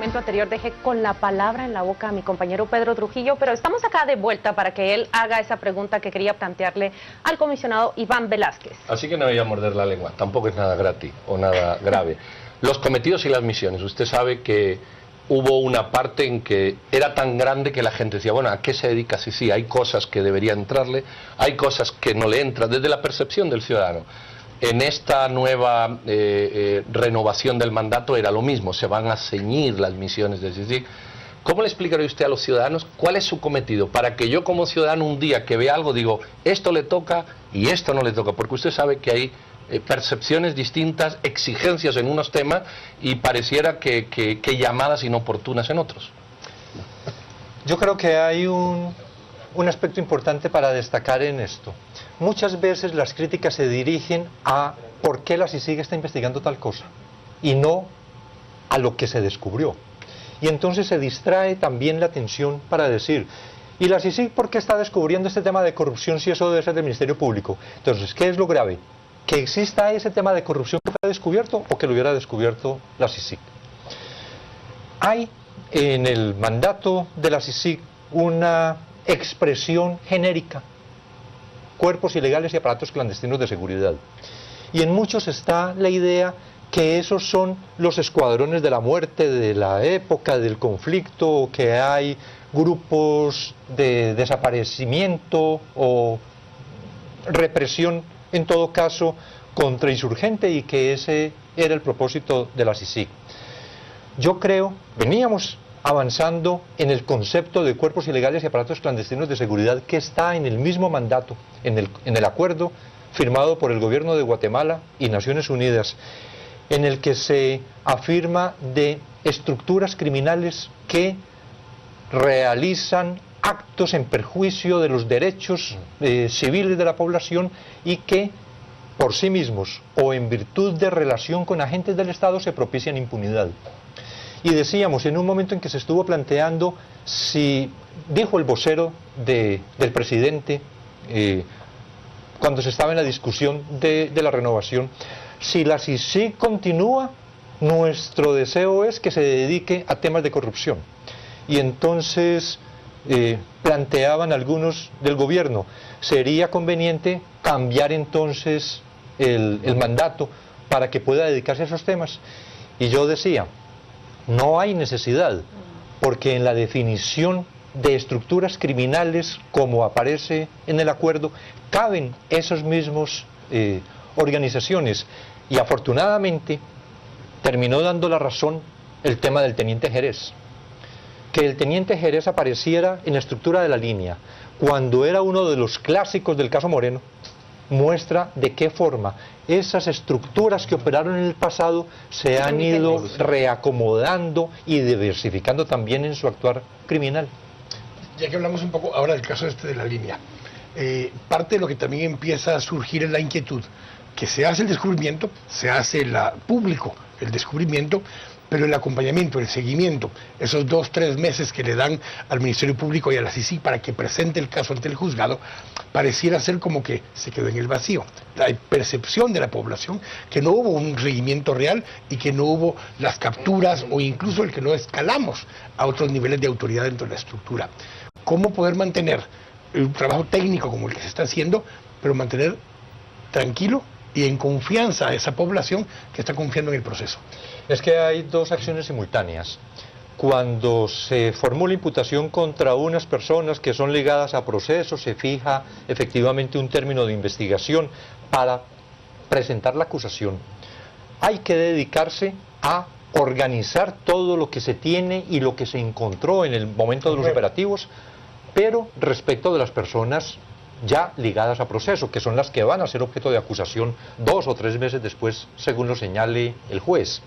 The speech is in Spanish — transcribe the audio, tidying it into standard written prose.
segmento anterior dejé con la palabra en la boca a mi compañero Pedro Trujillo, pero estamos acá de vuelta para que él haga esa pregunta que quería plantearle al comisionado Iván Velázquez. Así que no voy a morder la lengua, tampoco es nada gratis o nada grave. Los cometidos y las misiones, usted sabe que hubo una parte en que era tan grande que la gente decía, bueno, ¿a qué se dedica? Sí, hay cosas que debería entrarle, hay cosas que no le entran, desde la percepción del ciudadano. En esta nueva renovación del mandato era lo mismo, se van a ceñir las misiones del CICIG. ¿Cómo le explicaría usted a los ciudadanos cuál es su cometido? Para que yo como ciudadano un día que vea algo digo, esto le toca y esto no le toca, porque usted sabe que hay percepciones distintas, exigencias en unos temas y pareciera que llamadas inoportunas en otros. Yo creo que hay un aspecto importante para destacar en esto. Muchas veces las críticas se dirigen a por qué la CICIG está investigando tal cosa y no a lo que se descubrió. Y entonces se distrae también la atención para decir, ¿y la CICIG por qué está descubriendo este tema de corrupción si eso debe ser del Ministerio Público? Entonces, ¿qué es lo grave? ¿Que exista ese tema de corrupción que fue descubierto o que lo hubiera descubierto la CICIG? Hay en el mandato de la CICIG una expresión genérica: cuerpos ilegales y aparatos clandestinos de seguridad. Y en muchos está la idea que esos son los escuadrones de la muerte de la época del conflicto, que hay grupos de desaparecimiento o represión, en todo caso, contrainsurgente, y que ese era el propósito de la CICIG. Yo creo, veníamos avanzando en el concepto de cuerpos ilegales y aparatos clandestinos de seguridad que está en el mismo mandato, en el acuerdo firmado por el gobierno de Guatemala y Naciones Unidas, en el que se afirma de estructuras criminales que realizan actos en perjuicio de los derechos civiles de la población y que por sí mismos o en virtud de relación con agentes del Estado se propician impunidad. Y decíamos, en un momento en que se estuvo planteando si, dijo el vocero del presidente, cuando se estaba en la discusión de la renovación, si la CICIG continúa, nuestro deseo es que se dedique a temas de corrupción. Y entonces planteaban algunos del gobierno, sería conveniente cambiar entonces el mandato para que pueda dedicarse a esos temas. Y yo decía, no hay necesidad, porque en la definición de estructuras criminales, como aparece en el acuerdo, caben esos mismos organizaciones. Y afortunadamente terminó dando la razón el tema del teniente Jerez. Que el teniente Jerez apareciera en la estructura de la línea cuando era uno de los clásicos del caso Moreno, muestra de qué forma esas estructuras que operaron en el pasado se han ido reacomodando y diversificando también en su actuar criminal. Ya que hablamos un poco ahora del caso de la línea, parte de lo que también empieza a surgir es la inquietud, que se hace el descubrimiento, se hace público el descubrimiento, pero el acompañamiento, el seguimiento, esos 2-3 meses que le dan al Ministerio Público y a la CICIG para que presente el caso ante el juzgado, pareciera ser como que se quedó en el vacío. La percepción de la población que no hubo un seguimiento real y que no hubo las capturas o incluso el que no escalamos a otros niveles de autoridad dentro de la estructura. ¿Cómo poder mantener un trabajo técnico como el que se está haciendo, pero mantener tranquilo y en confianza a esa población que está confiando en el proceso? Es que hay dos acciones simultáneas. Cuando se formula imputación contra unas personas que son ligadas a procesos, se fija efectivamente un término de investigación para presentar la acusación. Hay que dedicarse a organizar todo lo que se tiene y lo que se encontró en el momento de los operativos, pero respecto de las personas ya ligadas a proceso, que son las que van a ser objeto de acusación 2 o 3 meses después, según lo señale el juez.